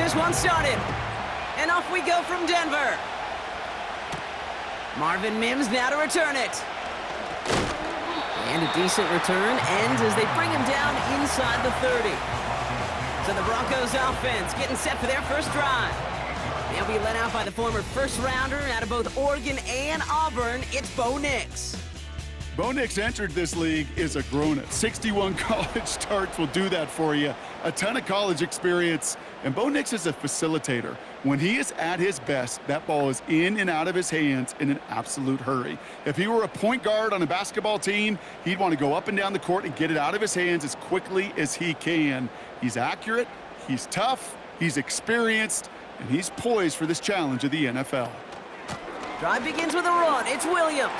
this one started. And off we go from Denver. Marvin Mims now to return it. And a decent return ends as they bring him down inside the 30. So the Broncos offense getting set for their first drive. They'll be led out by the former first-rounder out of both Oregon and Auburn. It's Bo Nix. Bo Nix entered this league as a grown-up. 61 college starts will do that for you. A ton of college experience. And Bo Nix is a facilitator. When he is at his best, that ball is in and out of his hands in an absolute hurry. If he were a point guard on a basketball team, he'd want to go up and down the court and get it out of his hands as quickly as he can. He's accurate, he's tough, he's experienced, and he's poised for this challenge of the NFL. Drive begins with a run. It's Williams.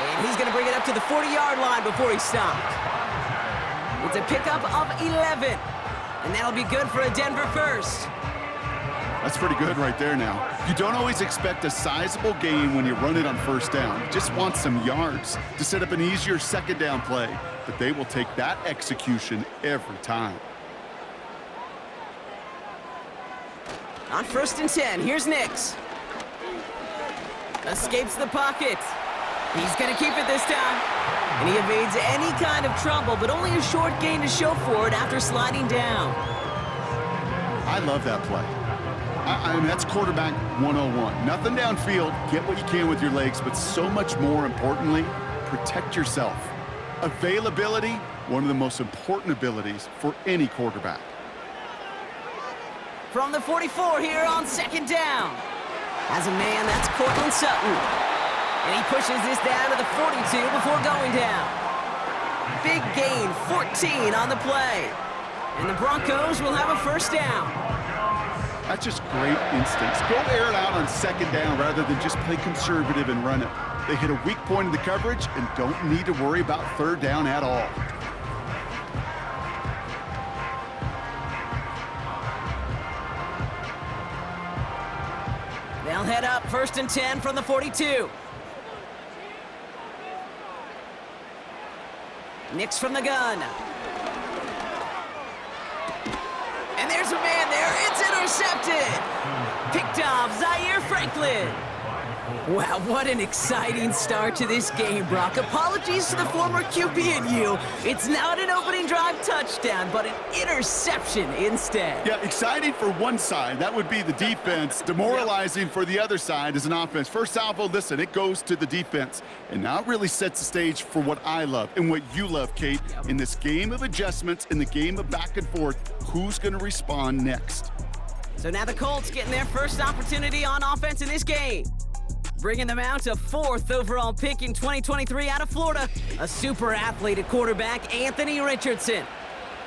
And he's going to bring it up to the 40-yard line before he stopped. It's a pickup of 11. And that'll be good for a Denver first. That's pretty good right there now. You don't always expect a sizable gain when you run it on first down. You just want some yards to set up an easier second down play. But they will take that execution every time. On 1st and 10, here's Nix. Escapes the pocket. He's going to keep it this time. And he evades any kind of trouble, but only a short gain to show for it after sliding down. I love that play. I mean, that's quarterback 101. Nothing downfield, get what you can with your legs, but so much more importantly, protect yourself. Availability, one of the most important abilities for any quarterback. From the 44 here on 2nd down. As a man, that's Cortland Sutton. And he pushes this down to the 42 before going down. Big gain, 14 on the play. And the Broncos will have a first down. That's just great instincts. Go air it out on 2nd down rather than just play conservative and run it. They hit a weak point in the coverage and don't need to worry about 3rd down at all. They'll head up 1st and 10 from the 42. Nix from the gun. And there's a man there. It's intercepted. Picked off Zaire Franklin. Wow, what an exciting start to this game, Brock. Apologies to the former QB and you. It's not an opening drive touchdown, but an interception instead. Yeah, exciting for one side. That would be the defense. Demoralizing for the other side as an offense. First salvo, listen, it goes to the defense. And now it really sets the stage for what I love and what you love, Kate. In this game of adjustments, in the game of back and forth, who's going to respond next? So now the Colts getting their first opportunity on offense in this game. Bringing them out to 4th overall pick in 2023 out of Florida, a super athlete at quarterback, Anthony Richardson.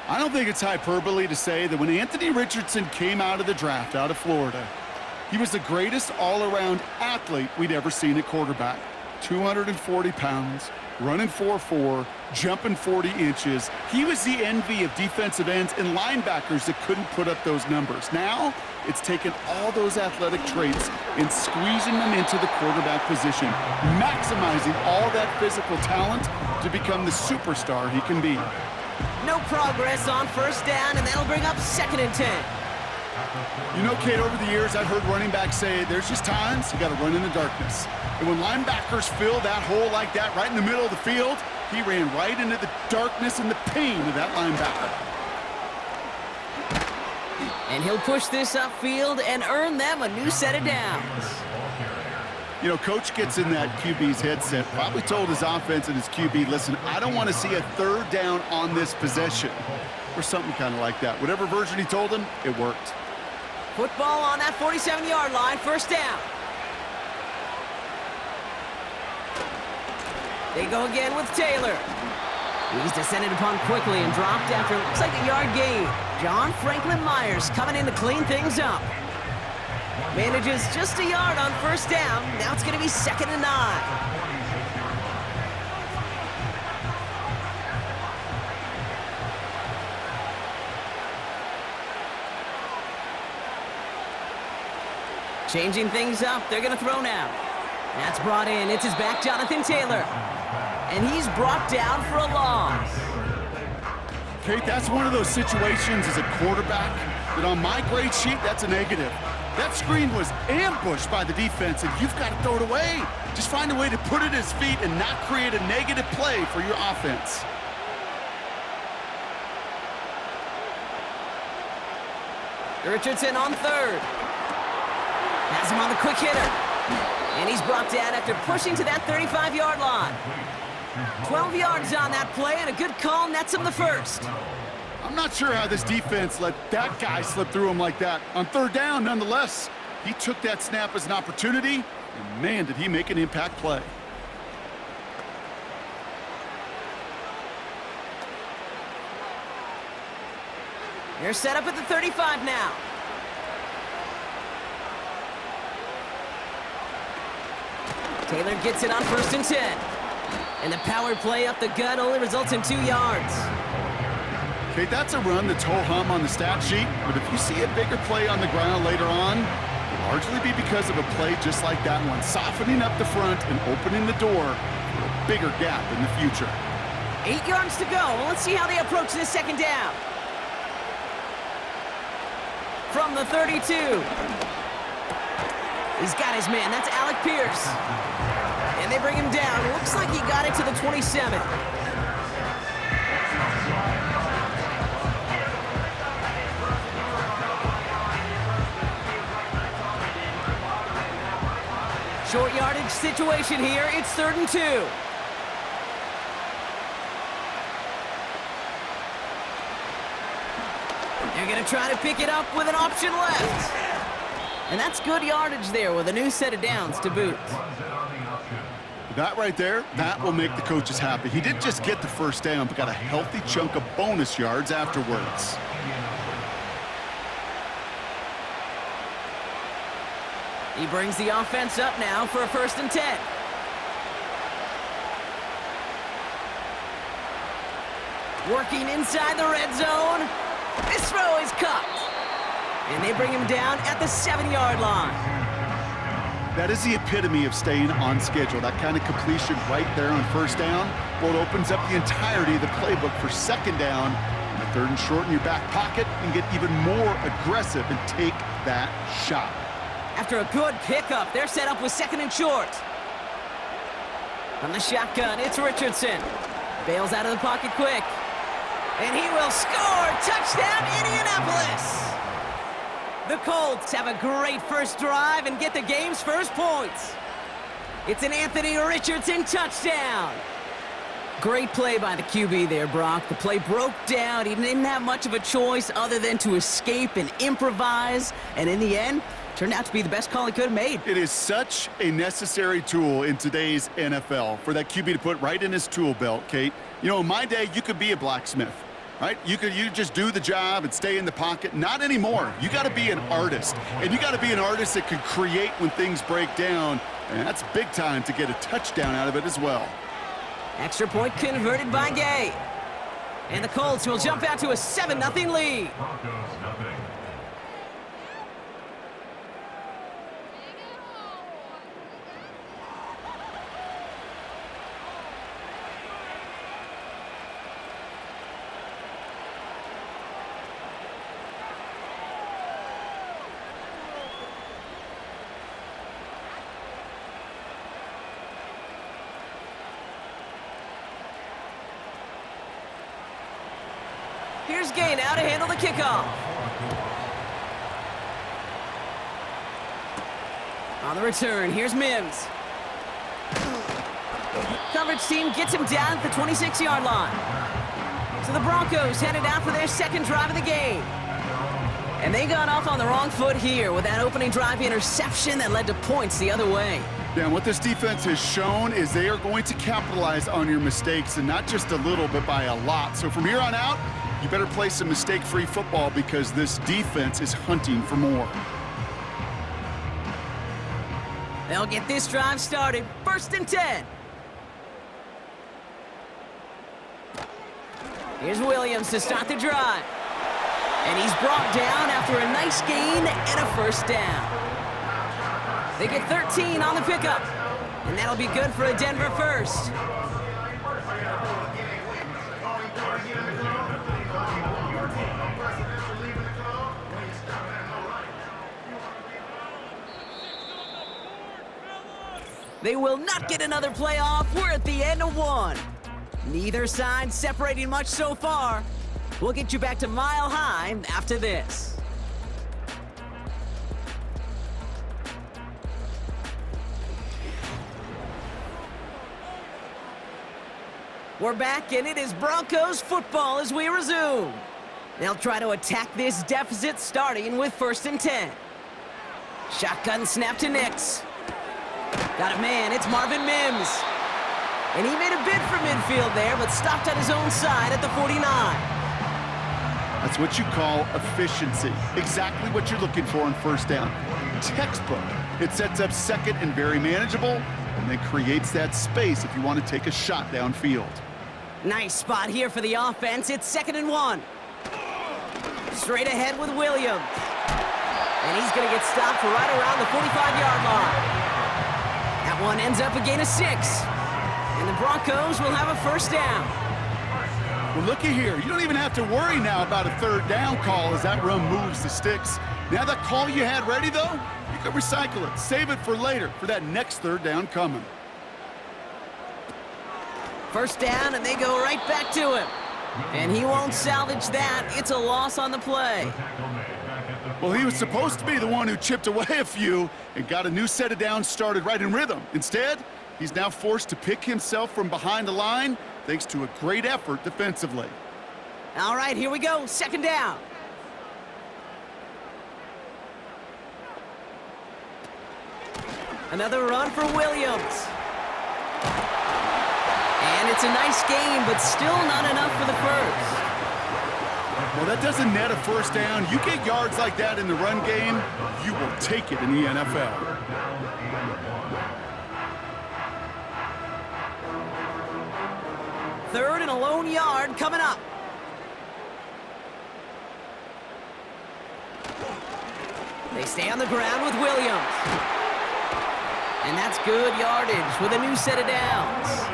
I don't think it's hyperbole to say that when Anthony Richardson came out of the draft out of Florida, he was the greatest all-around athlete we'd ever seen at quarterback. 240 pounds, running 4.4, jumping 40 inches. He was the envy of defensive ends and linebackers that couldn't put up those numbers. Now, it's taken all those athletic traits and squeezing them into the quarterback position, maximizing all that physical talent to become the superstar he can be. No progress on 1st down, and that'll bring up 2nd and 10. You know, Kate, over the years, I've heard running backs say there's just times you got to run in the darkness. And when linebackers fill that hole like that right in the middle of the field, he ran right into the darkness and the pain of that linebacker. And he'll push this upfield and earn them a new set of downs. You know, coach gets in that QB's headset, probably told his offense and his QB, listen, I don't want to see a 3rd down on this possession. Or something kind of like that. Whatever version he told him, it worked. Football on that 47-yard line, 1st down. They go again with Taylor. He's descended upon quickly and dropped after it looks like a yard gain. John Franklin Myers coming in to clean things up. Manages just a yard on 1st down. Now it's going to be 2nd and 9. Changing things up, they're going to throw now. That's brought in. It's his back, Jonathan Taylor. And he's brought down for a loss. Kate, that's one of those situations as a quarterback that on my grade sheet, that's a negative. That screen was ambushed by the defense, and you've got to throw it away. Just find a way to put it at his feet and not create a negative play for your offense. Richardson on third. Has him on the quick hitter. And he's brought down after pushing to that 35-yard line. 12 yards on that play, and a good call nets him the first. I'm not sure how this defense let that guy slip through him like that. On third down, nonetheless, he took that snap as an opportunity, and man, did he make an impact play. They're set up at the 35 now. Taylor gets it on 1st and 10. And the power play up the gut only results in 2 yards. Okay, that's a run that's ho-hum on the stat sheet, but if you see a bigger play on the ground later on, it'll largely be because of a play just like that one, softening up the front and opening the door for a bigger gap in the future. 8 yards to go. Let's see how they approach this second down. From the 32. He's got his man. That's Alec Pierce. And they bring him down. Looks like he got it to the 27. Short yardage situation here. It's 3rd and 2. They're going to try to pick it up with an option left. And that's good yardage there with a new set of downs to boot. That right there, that will make the coaches happy. He didn't just get the first down, but got a healthy chunk of bonus yards afterwards. He brings the offense up now for a 1st and 10. Working inside the red zone. This throw is caught. And they bring him down at the 7-yard line. That is the epitome of staying on schedule. That kind of completion right there on 1st down. Well, it opens up the entirety of the playbook for 2nd down. And the 3rd and short in your back pocket and get even more aggressive and take that shot. After a good pickup, they're set up with 2nd and short. From the shotgun, it's Richardson. Bails out of the pocket quick. And he will score! Touchdown, Indianapolis! The Colts have a great first drive and get the game's first points. It's an Anthony Richardson touchdown. Great play by the QB there, Brock. The play broke down. He didn't have much of a choice other than to escape and improvise. And in the end, turned out to be the best call he could have made. It is such a necessary tool in today's NFL for that QB to put right in his tool belt, Kate. You know, in my day, you could be a blacksmith. Right? You just do the job and stay in the pocket. Not anymore. You got to be an artist. And you got to be an artist that can create when things break down. And that's big time to get a touchdown out of it as well. Extra point converted by Gay. And the Colts will jump out to a 7-0 lead. Here's Gay now to handle the kickoff. On the return, here's Mims. Coverage team gets him down at the 26-yard line. So the Broncos headed out for their 2nd drive of the game. And they got off on the wrong foot here with that opening drive interception that led to points the other way. Yeah, and what this defense has shown is they are going to capitalize on your mistakes, and not just a little, but by a lot. So from here on out, you better play some mistake-free football because this defense is hunting for more. They'll get this drive started. 1st and 10. Here's Williams to start the drive. And he's brought down after a nice gain and a 1st down. They get 13 on the pickup. And that'll be good for a Denver 1st. They will not get another playoff. We're at the end of one. Neither side separating much so far. We'll get you back to Mile High after this. We're back, and it is Broncos football as we resume. They'll try to attack this deficit, starting with 1st and 10. Shotgun snap to Nix. Got a man, it's Marvin Mims. And he made a bid for midfield there, but stopped on his own side at the 49. That's what you call efficiency. Exactly what you're looking for on 1st down. Textbook. It sets up 2nd and very manageable, and then creates that space if you want to take a shot downfield. Nice spot here for the offense. It's 2nd and 1. Straight ahead with Williams. And he's going to get stopped right around the 45-yard line. That one ends up a gain of 6. And the Broncos will have a 1st down. Well, looky here. You don't even have to worry now about a 3rd down call as that run moves the sticks. Now that call you had ready, though, you can recycle it. Save it for later for that next 3rd down coming. 1st down, and they go right back to him. And he won't salvage that. It's a loss on the play. Well, he was supposed to be the one who chipped away a few and got a new set of downs started right in rhythm. Instead, he's now forced to pick himself from behind the line thanks to a great effort defensively. All right, here we go. 2nd down. Another run for Williams. And it's a nice game, but still not enough for the 1st. Well, that doesn't net a 1st down. You get yards like that in the run game, you will take it in the NFL. Third and a lone yard coming up. They stay on the ground with Williams. And that's good yardage with a new set of downs.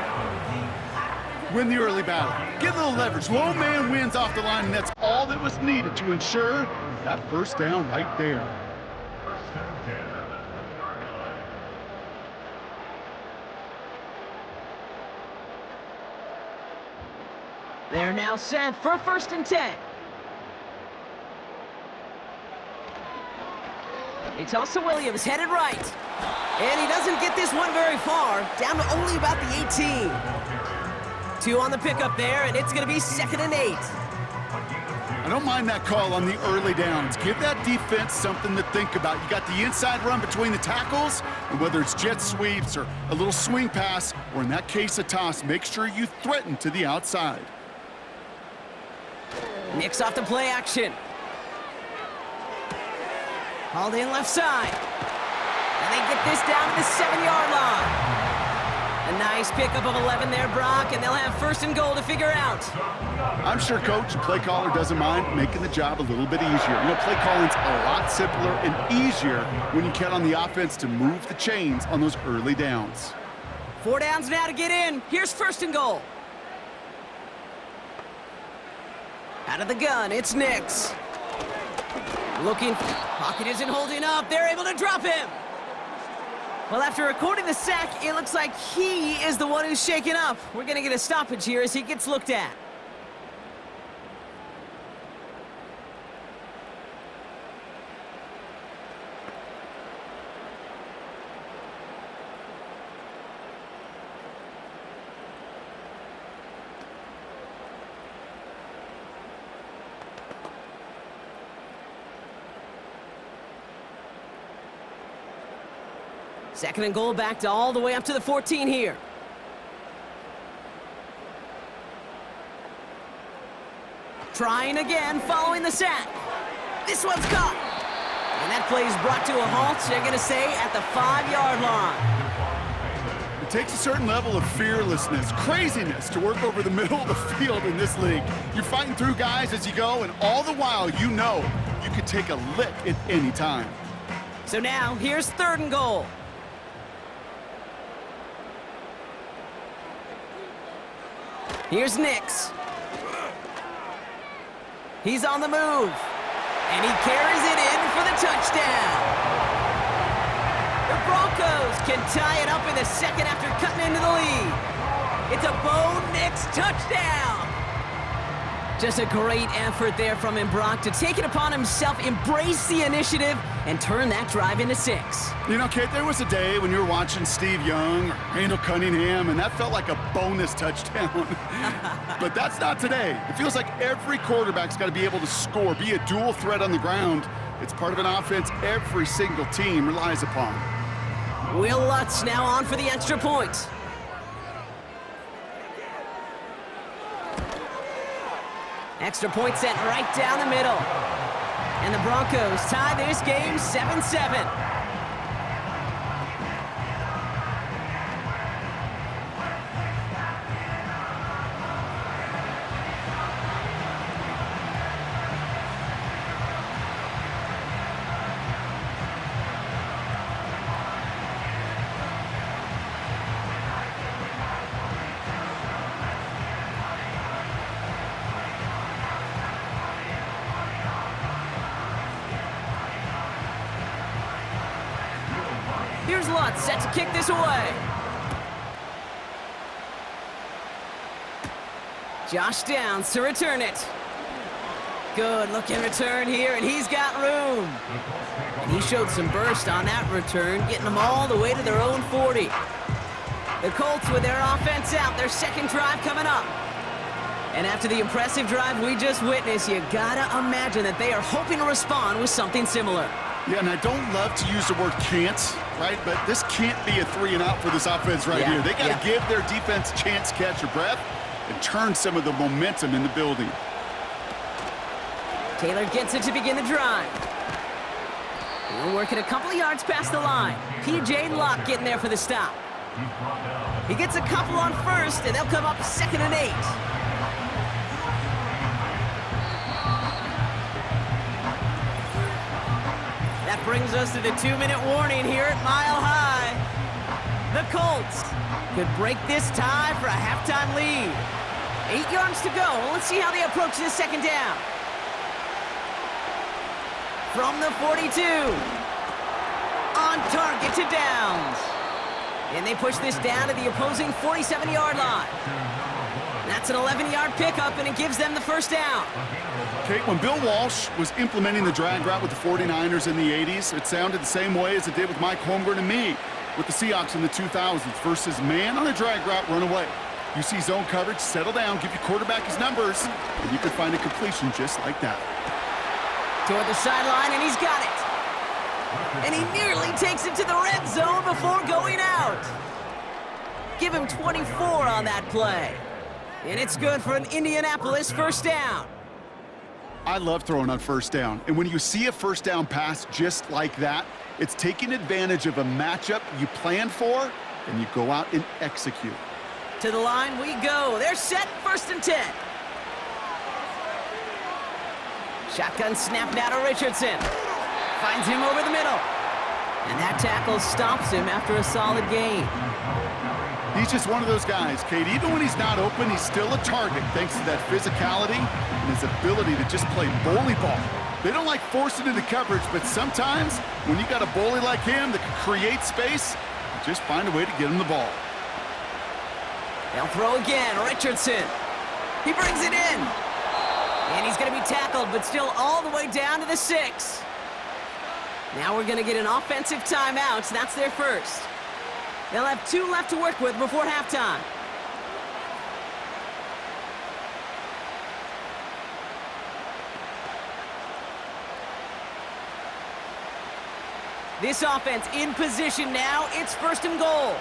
Win the early battle. Get a little leverage. Low man wins off the line, and that's all that was needed to ensure that 1st down right there. They're now set for 1st and 10. It's also Williams headed right. And he doesn't get this one very far, down to only about the 18. 2 on the pickup there, and it's going to be 2nd and 8. I don't mind that call on the early downs. Give that defense something to think about. You got the inside run between the tackles, and whether it's jet sweeps or a little swing pass, or in that case a toss, make sure you threaten to the outside. Nix off the play action. Hauled in left side. And they get this down to the 7-yard line. A nice pickup of 11 there, Brock, and they'll have 1st and goal to figure out. I'm sure Coach, play caller, doesn't mind making the job a little bit easier. You know, play calling's a lot simpler and easier when you count on the offense to move the chains on those early downs. 4 downs now to get in. Here's 1st and goal. Out of the gun, it's Nix. Looking, pocket isn't holding up. They're able to drop him. Well, after recording the sack, it looks like he is the one who's shaken up. We're going to get a stoppage here as he gets looked at. Second and goal, back to all the way up to the 14 here. Trying again, following the sack. This one's caught. And that play is brought to a halt, they're going to say, at the 5-yard line. It takes a certain level of fearlessness, craziness to work over the middle of the field in this league. You're fighting through guys as you go, and all the while you know you can take a lick at any time. So now, here's 3rd and goal. Here's Nix. He's on the move. And he carries it in for the touchdown. The Broncos can tie it up in the second after cutting into the lead. It's a Bo Nix touchdown. Just a great effort there from him, Brock, to take it upon himself, embrace the initiative, and turn that drive into 6. You know, Kate, there was a day when you were watching Steve Young or Randall Cunningham, and that felt like a bonus touchdown. But that's not today. It feels like every quarterback's got to be able to score, be a dual threat on the ground. It's part of an offense every single team relies upon. Will Lutz now on for the extra point. Extra point sent right down the middle. And the Broncos tie this game 7-7. Here's Lutz, set to kick this away. Josh Downs to return it. Good looking return here, and he's got room. And he showed some burst on that return, getting them all the way to their own 40. The Colts with their offense out, their second drive coming up. And after the impressive drive we just witnessed, you gotta imagine that they are hoping to respond with something similar. Yeah, and I don't love to use the word can't, right? But this can't be a 3-and-out for this offense right here. They got to give their defense a chance to catch their breath and turn some of the momentum in the building. Taylor gets it to begin the drive. We're working a couple of yards past the line. P.J. Locke getting there for the stop. He gets a couple on first, and they'll come up 2nd and 8. That brings us to the 2-minute warning here at Mile High. The Colts could break this tie for a halftime lead. 8 yards to go. Let's see how they approach this second down. From the 42. On target to Downs. And they push this down to the opposing 47-yard line. That's an 11-yard pickup, and it gives them the first down. Kate, when Bill Walsh was implementing the drag route with the 49ers in the 80s, it sounded the same way as it did with Mike Holmgren and me with the Seahawks in the 2000s versus man on a drag route, run away. You see zone coverage, settle down, give your quarterback his numbers, and you can find a completion just like that. Toward the sideline, and he's got it. And he nearly takes it to the red zone before going out. Give him 24 on that play. And it's good for an Indianapolis first down. I love throwing on first down. And when you see a first down pass just like that, it's taking advantage of a matchup you planned for, and you go out and execute. To the line we go. They're set, 1st and 10. Shotgun snap now to Richardson. Finds him over the middle. And that tackle stops him after a solid gain. He's just one of those guys, Kate. Even when he's not open, he's still a target thanks to that physicality and his ability to just play bully ball. They don't like forcing into coverage, but sometimes when you got a bully like him that can create space, you just find a way to get him the ball. They'll throw again. Richardson. He brings it in. And he's going to be tackled, but still all the way down to the 6. Now we're going to get an offensive timeout, so that's their first. They'll have 2 left to work with before halftime. This offense in position now. It's 1st and goal.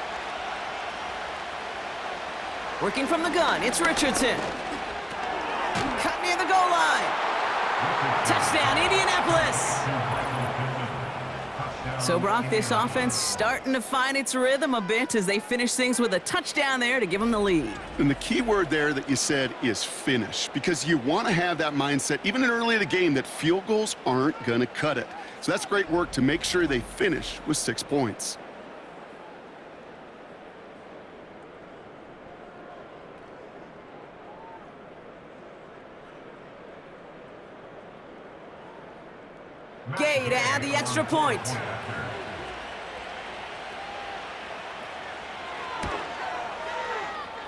Working from the gun, it's Richardson. Cut near the goal line. Touchdown, Indianapolis. So, Brock, this offense starting to find its rhythm a bit as they finish things with a touchdown there to give them the lead. And the key word there that you said is finish, because you want to have that mindset, even in early in the game, that field goals aren't going to cut it. So that's great work to make sure they finish with 6 points. Gay to add the extra point.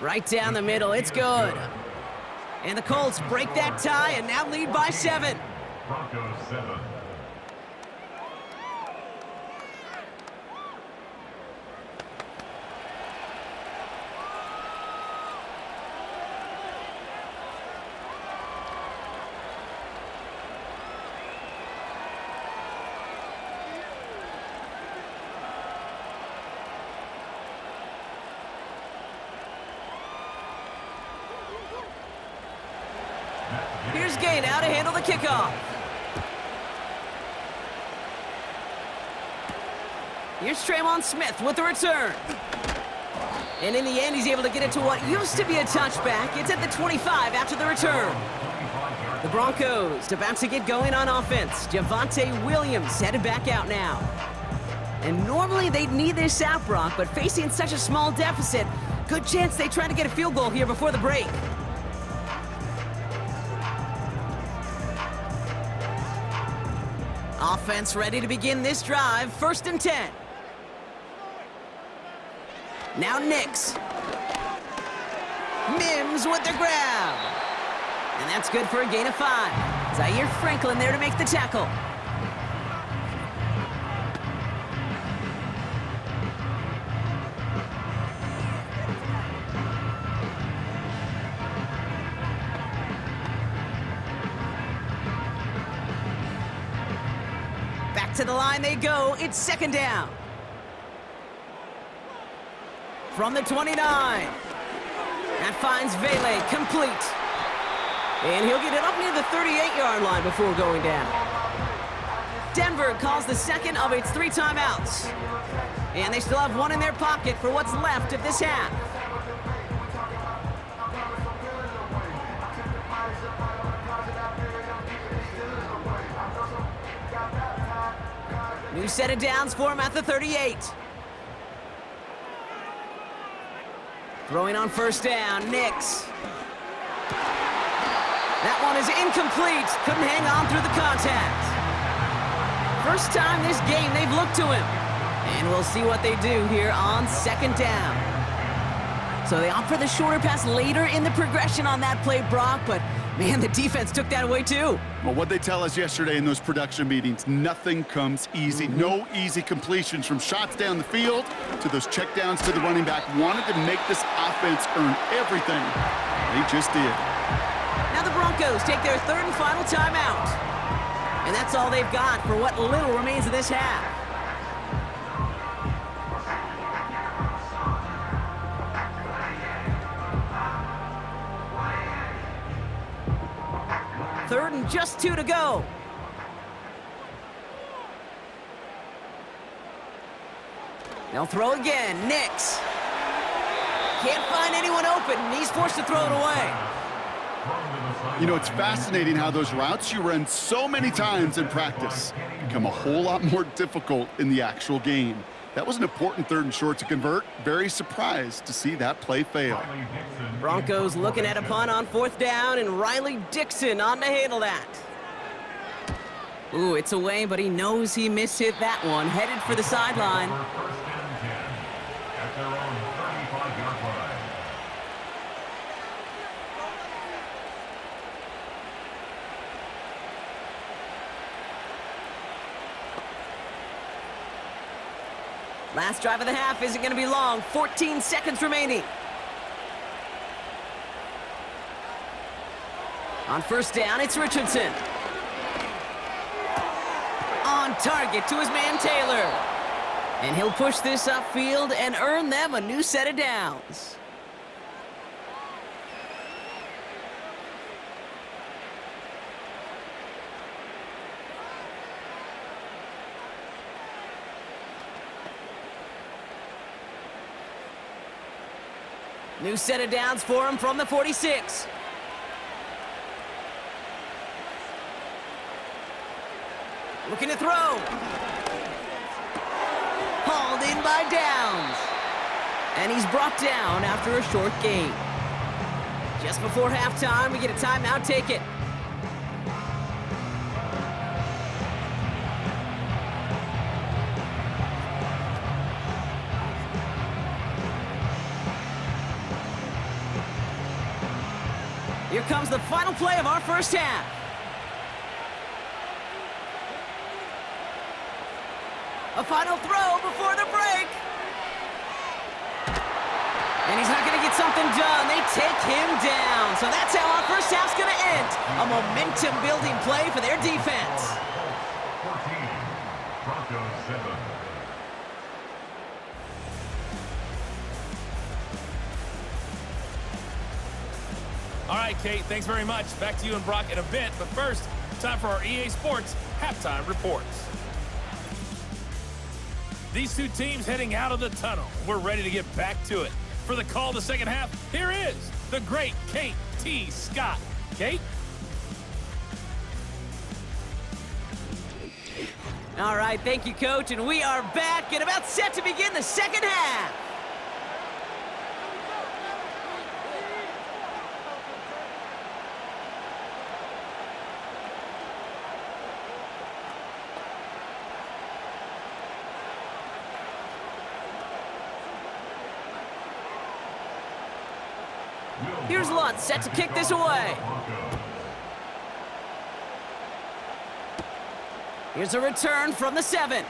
Right down the middle, it's good. And the Colts break that tie and now lead by 7. Broncos 7. Here's Gay now to handle the kickoff. Here's Traymon Smith with the return. And in the end, he's able to get it to what used to be a touchback. It's at the 25 after the return. The Broncos about to get going on offense. Javonte Williams headed back out now. And normally they'd need this out, Brock, but facing such a small deficit, good chance they try to get a field goal here before the break. Offense ready to begin this drive. 1st and 10. Now Nix. Mims with the grab. And that's good for a gain of 5. Zaire Franklin there to make the tackle. To the line they go. It's 2nd down. From the 29. That finds Vele complete. And he'll get it up near the 38-yard line before going down. Denver calls the second of its 3 timeouts. And they still have 1 in their pocket for what's left of this half. New set of downs for him at the 38. Throwing on 1st down, Nix. That one is incomplete. Couldn't hang on through the contact. First time this game they've looked to him. And we'll see what they do here on 2nd down. So they opt for the shorter pass later in the progression on that play, Brock, but man, the defense took that away too. Well, what they tell us yesterday in those production meetings, nothing comes easy. No easy completions from shots down the field to those checkdowns to the running back. Wanted to make this offense earn everything. They just did. Now the Broncos take their 3rd and final timeout. And that's all they've got for what little remains of this half. Third and just 2 to go. They'll throw again. Nix. Can't find anyone open, and he's forced to throw it away. You know, it's fascinating how those routes you run so many times in practice become a whole lot more difficult in the actual game. That was an important 3rd and short to convert. Very surprised to see that play fail. Broncos looking at a punt on 4th down, and Riley Dixon on to handle that. Ooh, it's away, but he knows he mishit that one. Headed for the sideline. At their own 35-yard line. Last drive of the half isn't going to be long. 14 seconds remaining. On 1st down, it's Richardson. On target to his man Taylor. And he'll push this upfield and earn them a new set of downs. New set of downs for him from the 46. Looking to throw. Hauled in by Downs. And he's brought down after a short gain. Just before halftime, we get a timeout. Take it. here comes the final play of our first half. A final throw before the break. And he's not going to get something done. They take him down. So that's how our first half's going to end. A momentum-building play for their defense. 14, Broncos 7. All right, Kate, thanks very much. Back to you and Brock in a bit. But first, time for our EA Sports halftime reports. These two teams heading out of the tunnel. We're ready to get back to it. For the call of the second half, here is the great Kate T. Scott. Kate? All right, thank you, Coach. And we are back and about set to begin the second half. Here's Lutz set to kick this away. Here's a return from the 7.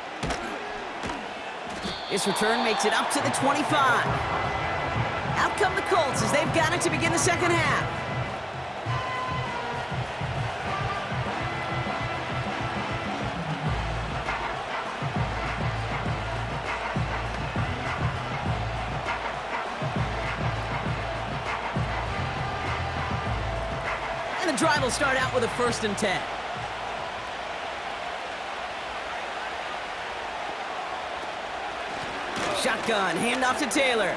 This return makes it up to the 25. Out come the Colts as they've got it to begin the second half. And the drive will start out with a 1st and 10. Shotgun, handoff to Taylor.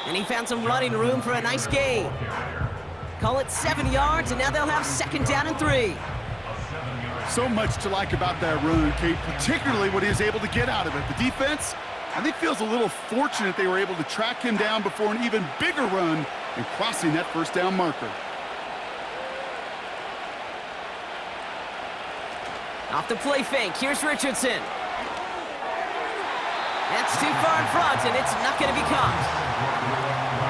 And he found some running room for a nice gain. Call it 7 yards, and now they'll have 2nd down and 3. So much to like about that run, Kate, particularly what he was able to get out of it. The defense, I think, feels a little fortunate they were able to track him down before an even bigger run and crossing that 1st down marker. Off the play fake, here's Richardson. That's too far in front, and it's not going to be caught.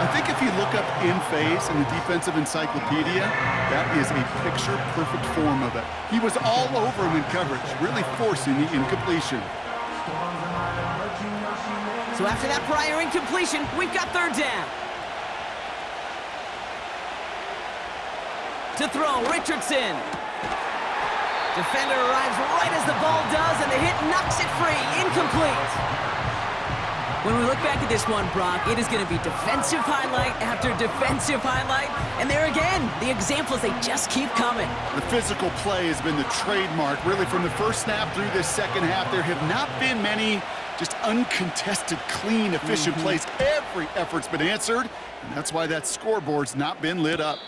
I think if you look up in phase in the defensive encyclopedia, that is a picture-perfect form of it. He was all over him in coverage, really forcing the incompletion. So after that prior incompletion, we've got 3rd down. To throw, Richardson. Defender arrives right as the ball does, and the hit knocks it free. Incomplete. When we look back at this one, Brock, it is going to be defensive highlight after defensive highlight. And there again, the examples, they just keep coming. The physical play has been the trademark. Really, from the first snap through this second half, there have not been many just uncontested, clean, efficient plays. Every effort's been answered, and that's why that scoreboard's not been lit up.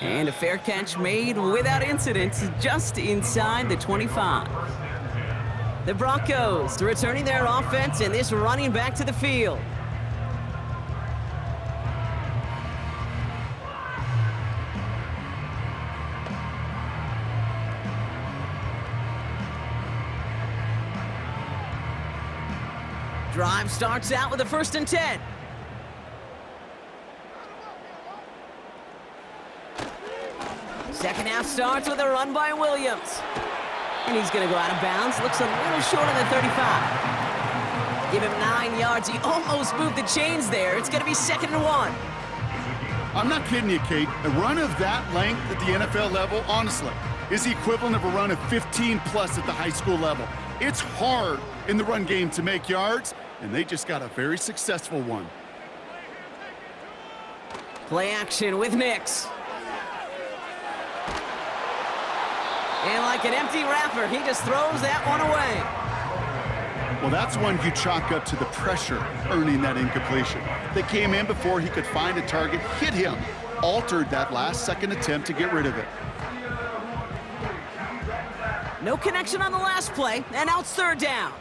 And a fair catch made without incident just inside the 25. The Broncos returning their offense and this running back to the field. Drive starts out with a 1st and 10. Second half starts with a run by Williams. And he's going to go out of bounds. Looks a little short on the 35. Give him 9 yards. He almost moved the chains there. It's going to be 2nd and 1. I'm not kidding you, Kate. A run of that length at the NFL level, honestly, is the equivalent of a run of 15-plus at the high school level. It's hard in the run game to make yards, and they just got a very successful one. Play action with Nix. And like an empty wrapper, he just throws that one away. Well, that's one you chalk up to the pressure earning that incompletion. They came in before he could find a target, hit him, altered that last-second attempt to get rid of it. No connection on the last play, and now it's 3rd down.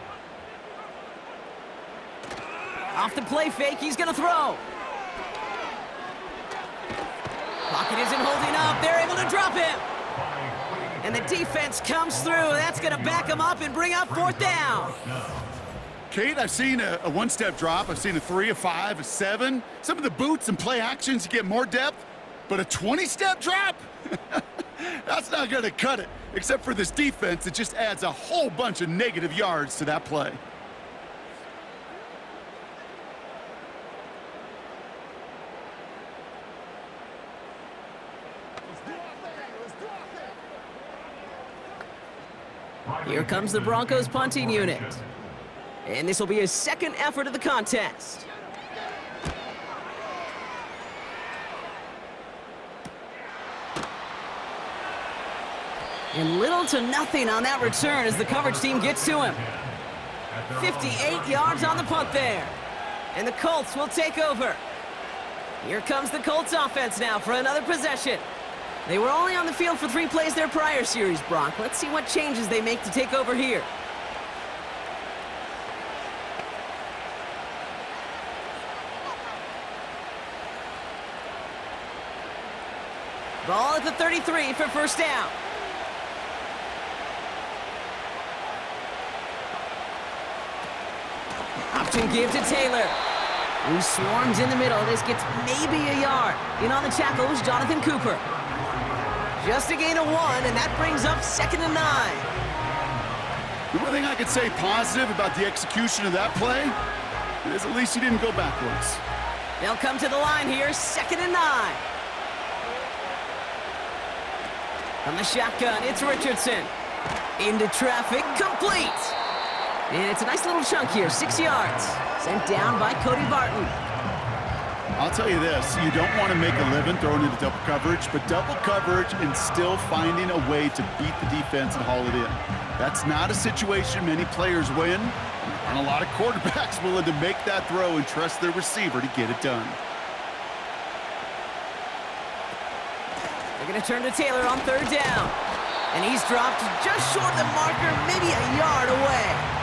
Off the play fake, he's going to throw. Pocket isn't holding up. They're able to drop him. And the defense comes through. That's going to back him up and bring up 4th down. Kate, I've seen a one-step drop. I've seen a 3, a 5, a 7. Some of the boots and play actions, you get more depth. But a 20-step drop? That's not going to cut it, except for this defense. It just adds a whole bunch of negative yards to that play. Here comes the Broncos punting unit. And this will be his second effort of the contest. And little to nothing on that return as the coverage team gets to him. 58 yards on the punt there. And the Colts will take over. Here comes the Colts offense now for another possession. They were only on the field for 3 plays their prior series, Brock. Let's see what changes they make to take over here. Ball at the 33 for first down. Option give to Taylor, who swarms in the middle. This gets maybe a yard. In on the tackle was Jonathan Cooper. Just a gain of 1, and that brings up 2nd and 9. The one thing I could say positive about the execution of that play is at least he didn't go backwards. They'll come to the line here, 2nd and 9. From the shotgun, it's Richardson. Into traffic, complete. And it's a nice little chunk here, 6 yards. Sent down by Cody Barton. I'll tell you this, you don't want to make a living throwing into double coverage, but double coverage and still finding a way to beat the defense and haul it in. That's not a situation many players win, and a lot of quarterbacks willing to make that throw and trust their receiver to get it done. They're going to turn to Taylor on 3rd down. And he's dropped just short of the marker, maybe a yard away.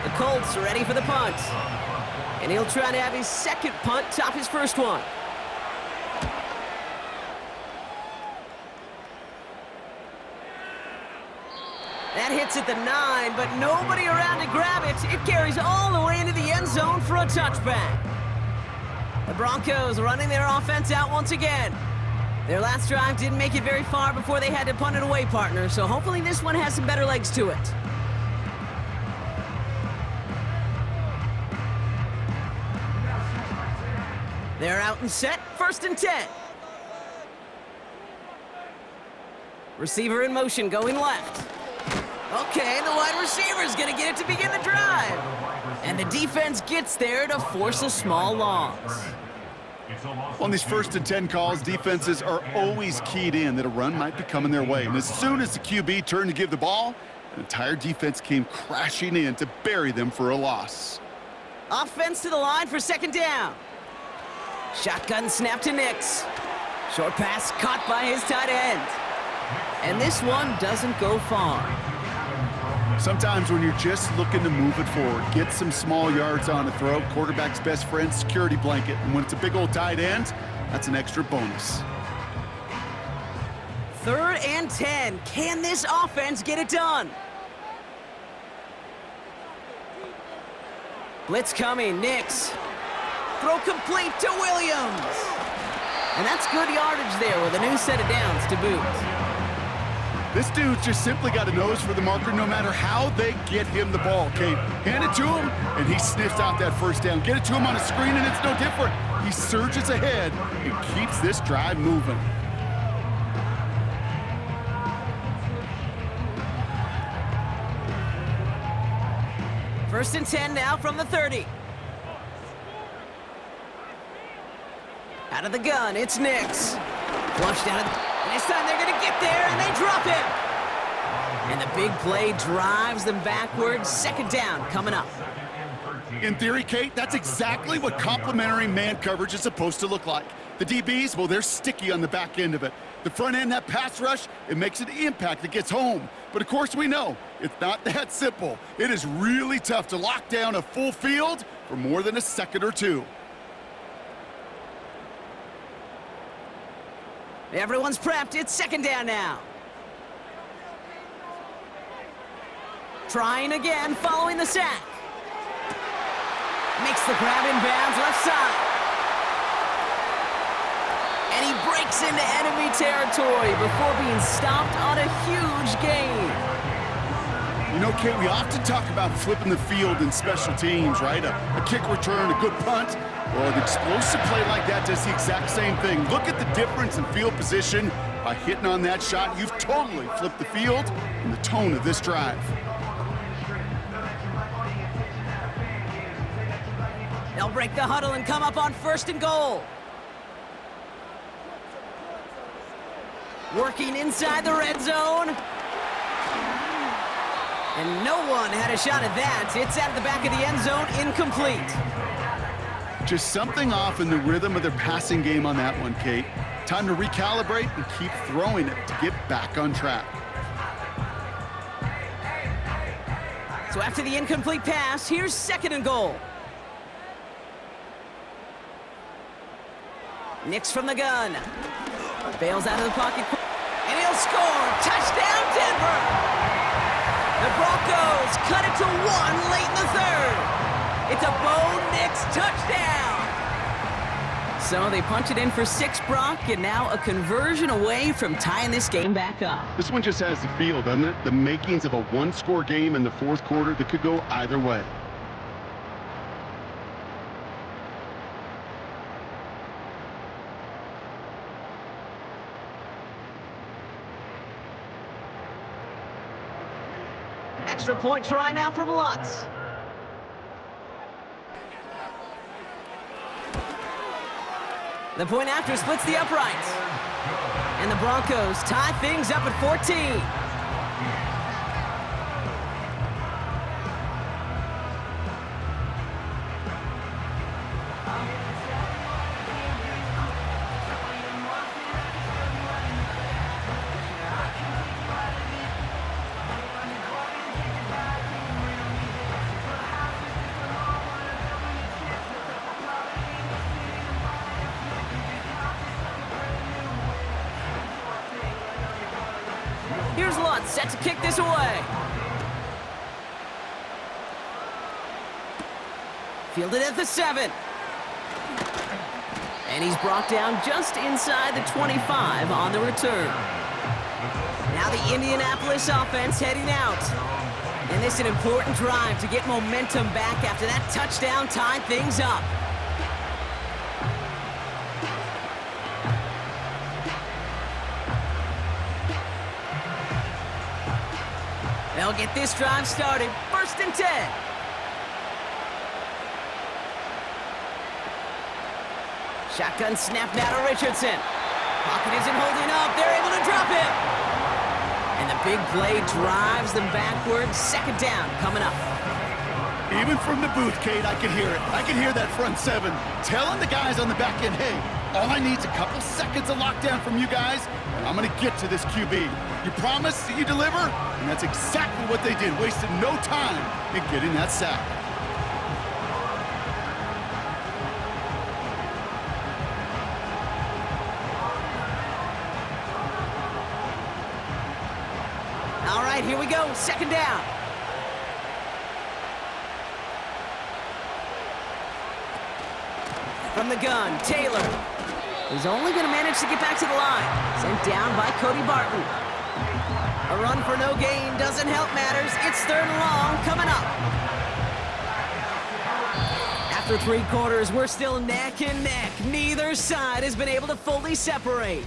The Colts are ready for the punt. And he'll try to have his second punt top his first one. That hits at the 9, but nobody around to grab it. It carries all the way into the end zone for a touchback. The Broncos running their offense out once again. Their last drive didn't make it very far before they had to punt it away, partner, so hopefully this one has some better legs to it. They're out and set, 1st and 10. Receiver in motion, going left. Okay, the wide receiver's gonna get it to begin the drive. And the defense gets there to force a small loss. On these 1st and 10 calls, defenses are always keyed in that a run might be coming their way. And as soon as the QB turned to give the ball, the entire defense came crashing in to bury them for a loss. Offense to the line for 2nd down. Shotgun snap to Nix. Short pass caught by his tight end. And this one doesn't go far. Sometimes when you're just looking to move it forward, get some small yards on a throw, quarterback's best friend, security blanket. And when it's a big old tight end, that's an extra bonus. 3rd and 10. Can this offense get it done? Blitz coming, Nix. Throw complete to Williams. And that's good yardage there with a new set of downs to boot. This dude's just simply got a nose for the marker no matter how they get him the ball, Kate. Hand it to him, and he sniffs out that 1st down. Get it to him on a screen, and it's no different. He surges ahead and keeps this drive moving. First and 10 now from the 30. Out of the gun, it's Nix. Flushed out. And this time they're going to get there, and they drop him. And the big play drives them backwards. 2nd down coming up. In theory, Kate, that's exactly what complementary man coverage is supposed to look like. The DBs, well, they're sticky on the back end of it. The front end, that pass rush, it makes an impact that gets home. But of course we know it's not that simple. It is really tough to lock down a full field for more than a second or two. Everyone's prepped. It's second down now. Trying again, following the sack. Makes the grab in bounds, left side. And he breaks into enemy territory before being stopped on a huge gain. You know, Kate, we often talk about flipping the field in special teams, right? A kick return, a good punt. Well, an explosive play like that does the exact same thing. Look at the difference in field position. By hitting on that shot, you've totally flipped the field and the tone of this drive. They'll break the huddle and come up on 1st and goal. Working inside the red zone. And no one had a shot at that. It's out of the back of the end zone, incomplete. Just something off in the rhythm of their passing game on that one, Kate. Time to recalibrate and keep throwing it to get back on track. So after the incomplete pass, here's 2nd and goal. Nix from the gun. Bails out of the pocket. And he'll score. Touchdown, Denver! The Broncos cut it to 1 late in the 3rd. It's a Bo Nix touchdown. So they punch it in for 6, Brock, and now a conversion away from tying this game back up. This one just has the feel, doesn't it? The makings of a one-score game in the 4th quarter that could go either way. Extra point try now from Lutz. The point after splits the uprights. And the Broncos tie things up at 14. Here's Lutz, set to kick this away. Fielded at the 7. And he's brought down just inside the 25 on the return. Now the Indianapolis offense heading out. And this is an important drive to get momentum back after that touchdown tied things up. They'll get this drive started. 1st and 10. Shotgun snap now to Richardson. Pocket isn't holding up. They're able to drop it. And the big play drives them backwards. 2nd down coming up. Even from the booth, Kate, I can hear it. I can hear that front 7 telling the guys on the back end, hey, all I need is a couple seconds of lockdown from you guys, and I'm going to get to this QB. You promise that you deliver? And that's exactly what they did. Wasted no time in getting that sack. All right, here we go. 2nd down. From the gun, Taylor. He's only going to manage to get back to the line. Sent down by Cody Barton. A run for no gain doesn't help matters. It's 3rd and long coming up. After 3 quarters, we're still neck and neck. Neither side has been able to fully separate.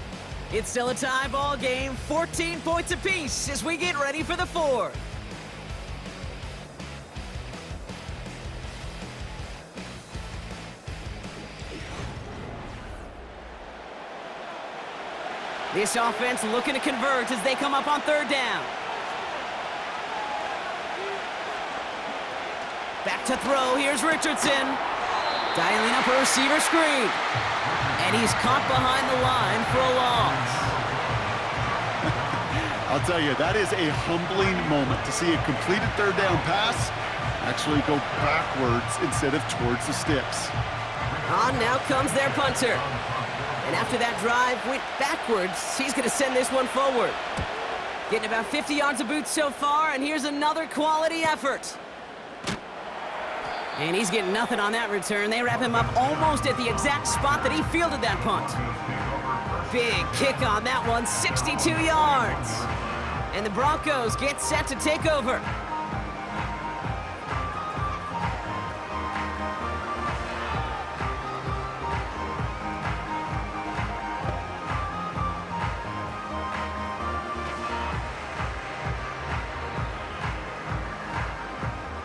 It's still a tie ball game, 14 points apiece as we get ready for the 4th. This offense looking to convert as they come up on 3rd down. Back to throw. Here's Richardson. Dialing up a receiver screen. And he's caught behind the line for a loss. I'll tell you, that is a humbling moment to see a completed 3rd down pass actually go backwards instead of towards the sticks. On now comes their punter. And after that drive went backwards, he's going to send this one forward. Getting about 50 yards of boots so far, and here's another quality effort. And he's getting nothing on that return. They wrap him up almost at the exact spot that he fielded that punt. Big kick on that one, 62 yards. And the Broncos get set to take over.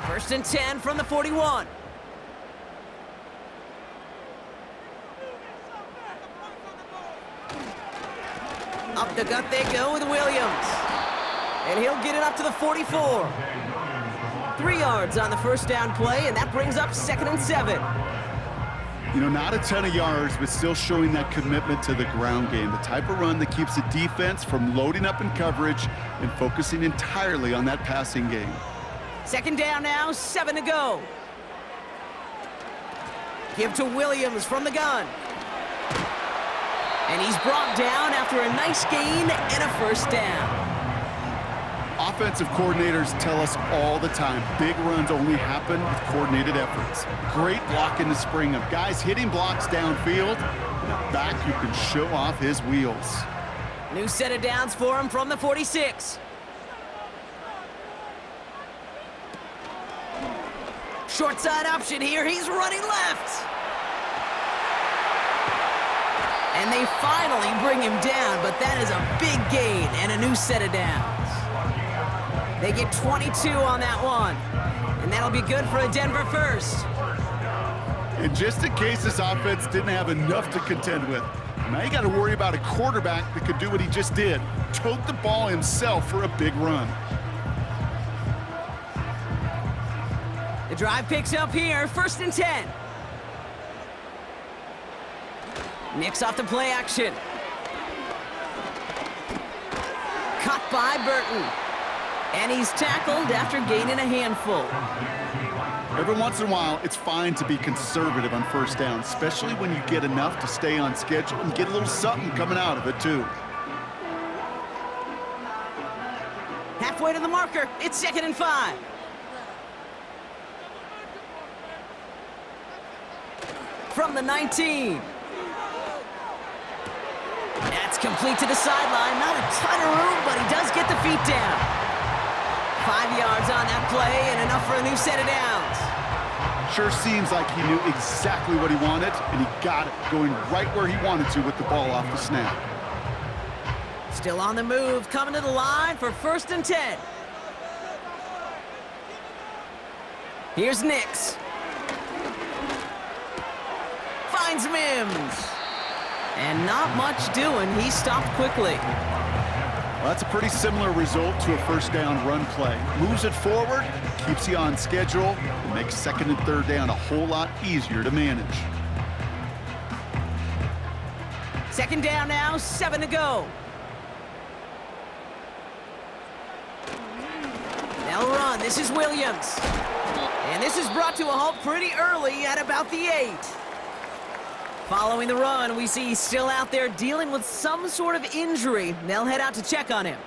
First and 10 from the 41. Up the gut they go with Williams. And he'll get it up to the 44. 3 yards on the first down play, and that brings up 2nd and 7. You know, not a ton of yards, but still showing that commitment to the ground game. The type of run that keeps the defense from loading up in coverage and focusing entirely on that passing game. 2nd down now, 7 to go. Give to Williams from the gun. And he's brought down after a nice gain and a first down. Offensive coordinators tell us all the time, big runs only happen with coordinated efforts. Great block in the spring of guys hitting blocks downfield, and a back who can show off his wheels. New set of downs for him from the 46. Short side option here, he's running left. And they finally bring him down, but that is a big gain and a new set of downs. They get 22 on that one, and that'll be good for a Denver first. And just in case this offense didn't have enough to contend with, now you got to worry about a quarterback that could do what he just did, tote the ball himself for a big run. The drive picks up here, 1st and 10. Nicks off the play action. Caught by Burton. And he's tackled after gaining a handful. Every once in a while, it's fine to be conservative on first down, especially when you get enough to stay on schedule and get a little something coming out of it, too. Halfway to the marker, it's 2nd and 5. From the 19. That's complete to the sideline. Not a ton of room, but he does get the feet down. 5 yards on that play and enough for a new set of downs. Sure seems like he knew exactly what he wanted, and he got it, going right where he wanted to with the ball off the snap. Still on the move, coming to the line for 1st and 10. Here's Nix. Finds Mims. And not much doing. He stopped quickly. Well, that's a pretty similar result to a first down run play. Moves it forward, keeps you on schedule, and makes 2nd and 3rd down a whole lot easier to manage. 2nd down now, 7 to go. They'll run. This is Williams. And this is brought to a halt pretty early at about the 8. Following the run, we see he's still out there dealing with some sort of injury. They'll head out to check on him.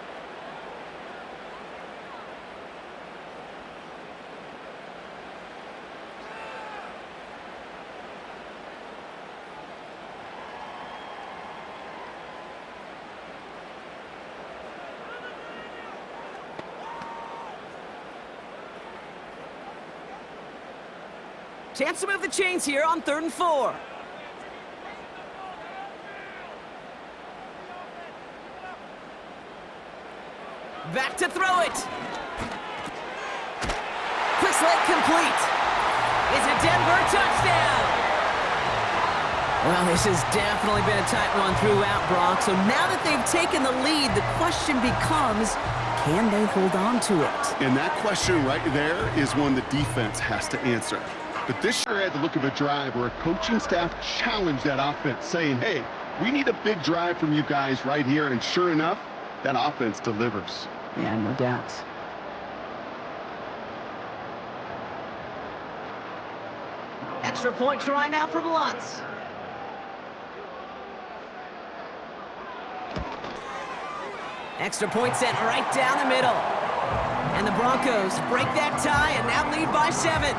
Chance to move the chains here on 3rd and 4. Back to throw it. Quick slant complete. It's a Denver touchdown. Well, this has definitely been a tight one throughout, Brock. So now that they've taken the lead, the question becomes, can they hold on to it? And that question right there is one the defense has to answer. But this sure had the look of a drive where a coaching staff challenged that offense, saying, hey, we need a big drive from you guys right here. And sure enough, that offense delivers. Yeah, no doubt. Extra point try now for Lutz. Extra point sent right down the middle. And the Broncos break that tie and now lead by 7.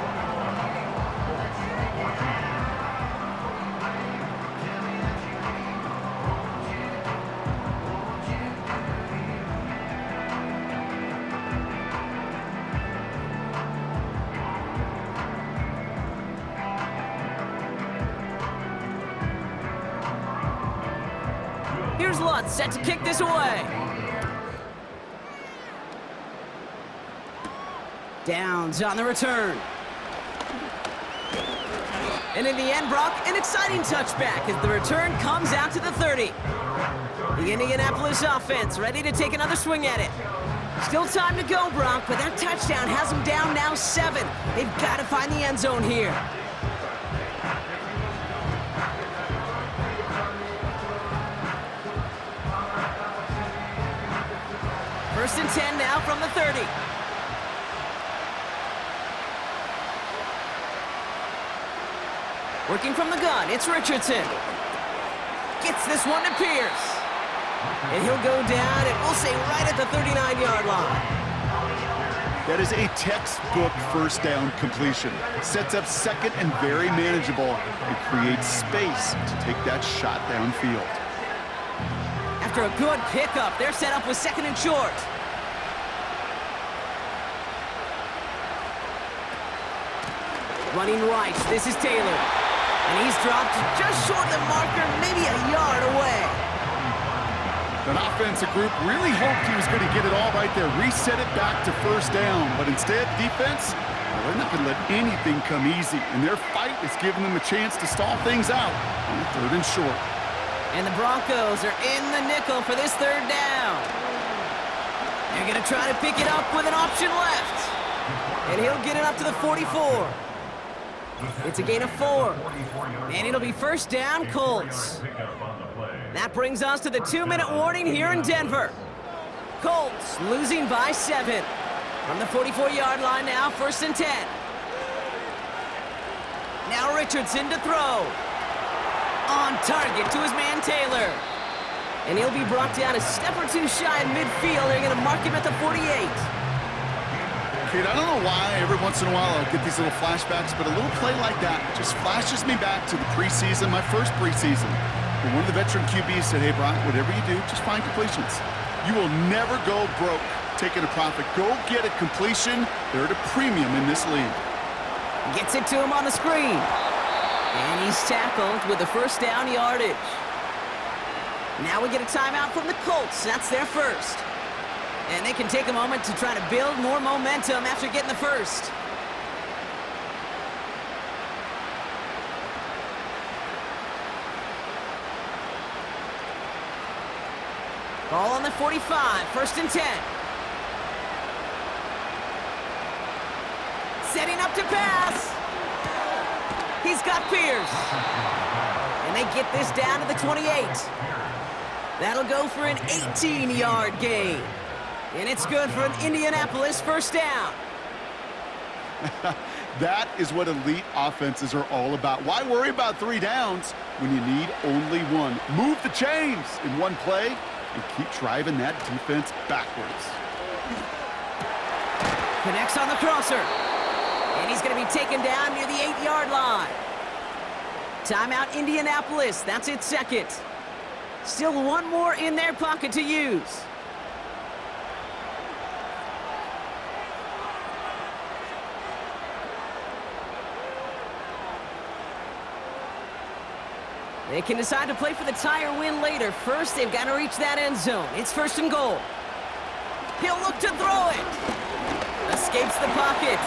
Here's Lutz set to kick this away. Downs on the return. And in the end, Brock, an exciting touchback as the return comes out to the 30. The Indianapolis offense ready to take another swing at it. Still time to go, Brock, but that touchdown has them down now 7. They've got to find the end zone here. First and 10 now from the 30. Working from the gun, it's Richardson. Gets this one to Pierce. And he'll go down, and we'll say right at the 39-yard line. That is a textbook first down completion. Sets up second and very manageable. It creates space to take that shot downfield. After a good pickup, they're set up with second and short. Running right, this is Taylor. And he's dropped just short of the marker, maybe a yard away. That offensive group really hoped he was going to get it all right there, reset it back to first down. But instead, defense, well, they're not going to let anything come easy. And their fight is giving them a chance to stall things out on the third and short. And the Broncos are in the nickel for this third down. They're going to try to pick it up with an option left. And he'll get it up to the 44. It's a gain of 4. And it'll be first down, Colts. That brings us to the 2-minute warning here in Denver. Colts losing by 7. From the 44-yard line now, first and 10. Now Richardson to throw. On target to his man Taylor. And he'll be brought down a step or two shy of midfield. They're going to mark him at the 48. Kate, I don't know why every once in a while I'll get these little flashbacks, but a little play like that just flashes me back to the preseason, my first preseason. When one of the veteran QBs said, hey, Brian, whatever you do, just find completions. You will never go broke taking a profit. Go get a completion. They're at a premium in this league. Gets it to him on the screen. And he's tackled with the first down yardage. Now we get a timeout from the Colts. That's their first. And they can take a moment to try to build more momentum after getting the first. Ball on the 45, first and 10. Setting up to pass. He's got Pierce. And they get this down to the 28. That'll go for an 18-yard gain. And it's good for an Indianapolis first down. That is what elite offenses are all about. Why worry about 3 downs when you need only 1? Move the chains in one play and keep driving that defense backwards. Connects on the crosser. And he's going to be taken down near the 8-yard line. Timeout Indianapolis. That's its second. Still one more in their pocket to use. They can decide to play for the tie or win later. First, they've got to reach that end zone. It's first and goal. He'll look to throw it. Escapes the pocket.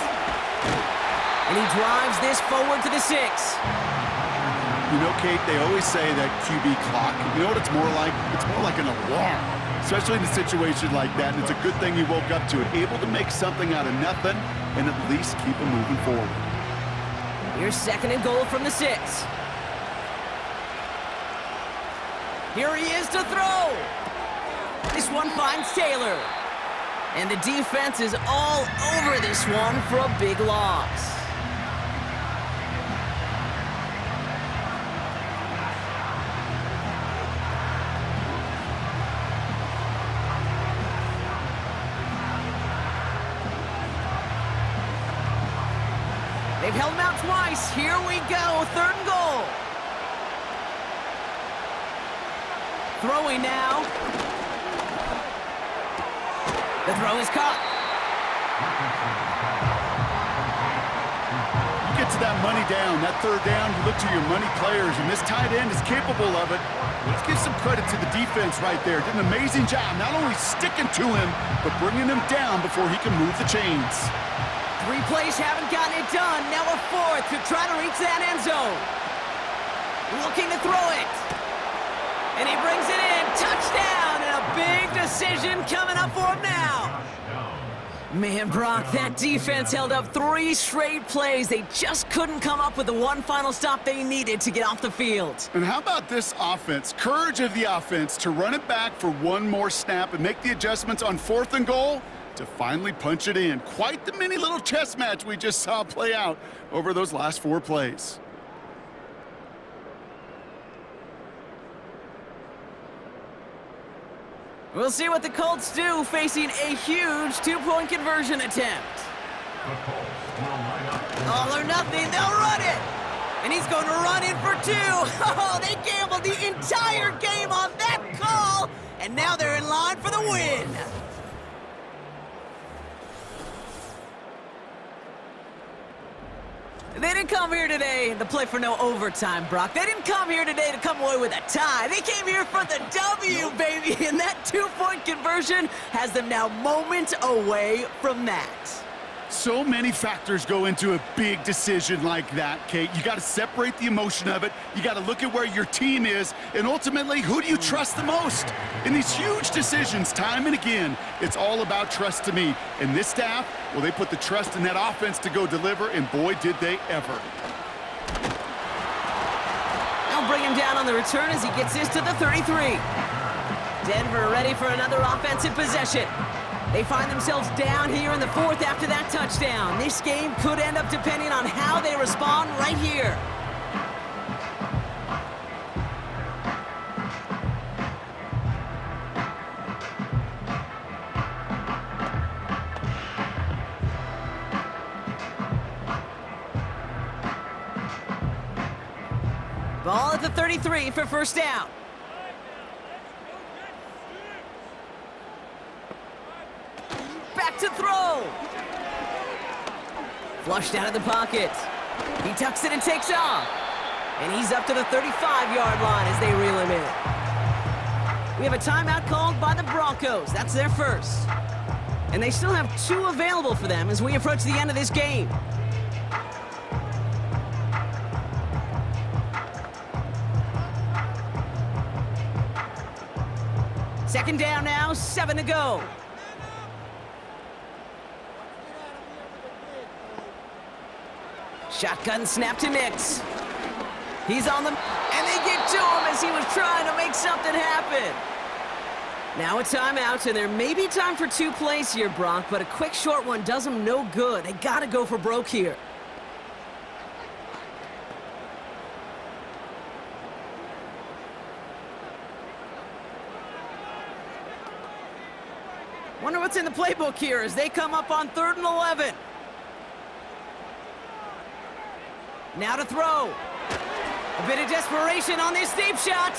And he drives this forward to the 6. You know, Kate, they always say that QB clock. You know what it's more like? It's more like an alarm, especially in a situation like that. And it's a good thing he woke up to it, able to make something out of nothing and at least keep him moving forward. Here's second and goal from the 6. Here he is to throw. This one finds Taylor. And the defense is all over this one for a big loss. They've held him out twice. Here we go, 3rd and goal. Throwing now. The throw is caught. Get to that money down, that 3rd down, you look to your money players, and this tight end is capable of it. Let's give some credit to the defense right there. Did an amazing job, not only sticking to him, but bringing him down before he can move the chains. 3 plays haven't gotten it done. Now a 4th to try to reach that end zone. Looking to throw it. And he brings it in. Touchdown, and a big decision coming up for him now. Man, Brock, that defense held up 3 straight plays. They just couldn't come up with the one final stop they needed to get off the field. And how about this offense? Courage of the offense to run it back for one more snap and make the adjustments on 4th and goal to finally punch it in. Quite the mini little chess match we just saw play out over those last 4 plays. We'll see what the Colts do facing a huge 2-point conversion attempt. The Colts will line up. All or nothing, they'll run it. And he's going to run in for 2. Oh, they gambled the entire game on that call. And now they're in line for the win. They didn't come here today to play for no overtime, Brock. They didn't come here today to come away with a tie. They came here for the W, baby, and that 2-point conversion has them now moments away from that. So many factors go into a big decision like that, Kate. You got to separate the emotion of it. You got to look at where your team is, and ultimately, who do you trust the most? In these huge decisions, time and again, it's all about trust to me. And this staff, well, they put the trust in that offense to go deliver, and boy, did they ever. They'll bring him down on the return as he gets this to the 33. Denver ready for another offensive possession. They find themselves down here in the 4th after that touchdown. This game could end up depending on how they respond right here. Ball at the 33 for 1st down. Back to throw. Flushed out of the pocket. He tucks it and takes off. And he's up to the 35-yard line as they reel him in. We have a timeout called by the Broncos. That's their first. And they still have 2 available for them as we approach the end of this game. Second down now, 7 to go. Shotgun snap to Nix. He's on them, and they get to him as he was trying to make something happen. Now a timeout, and there may be time for 2 plays here, Brock, but a quick short one does them no good. They gotta go for broke here. Wonder what's in the playbook here as they come up on 3rd and 11. Now to throw. A bit of desperation on this deep shot.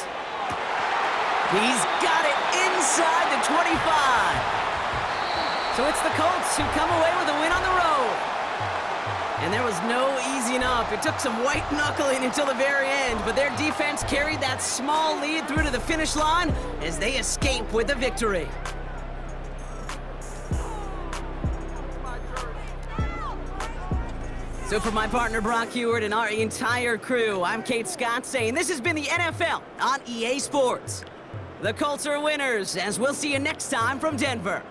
He's got it inside the 25. So it's the Colts who come away with a win on the road. And there was no easing up. It took some white knuckling until the very end, but their defense carried that small lead through to the finish line as they escape with the victory. So for my partner Brock Heward and our entire crew, I'm Kate Scott saying this has been the NFL on EA Sports. The Colts are winners, as we'll see you next time from Denver.